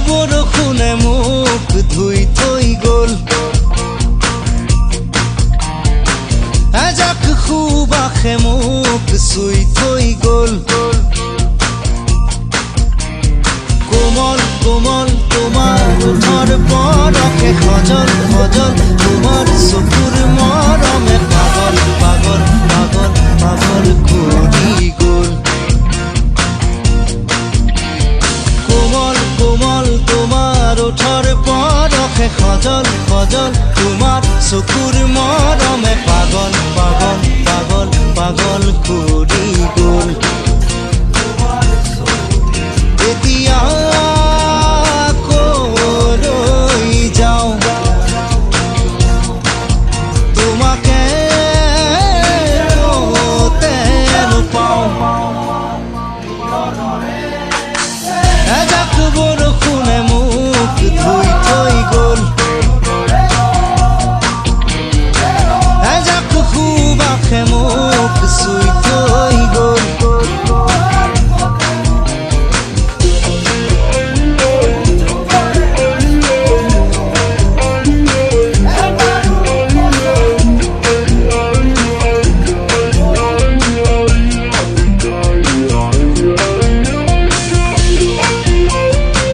বৰষুণে মোক ধুই থৈ গ'ল এজাক সুবাসে মোক চুই থৈ গ'ল কোমল কোমল তোমাৰ ওঠৰ পৰশে সজল সজল তোমাৰ চকুৰ মৰমে পাগল পাগল পাগল পাগল কৰি গ'ল কোমল কোমল তোমাৰ ওঠৰ পৰশে সজল সজল তোমাৰ চকুৰ মৰমে পাগল পাগল পাগল পাগল কৰি গ'ল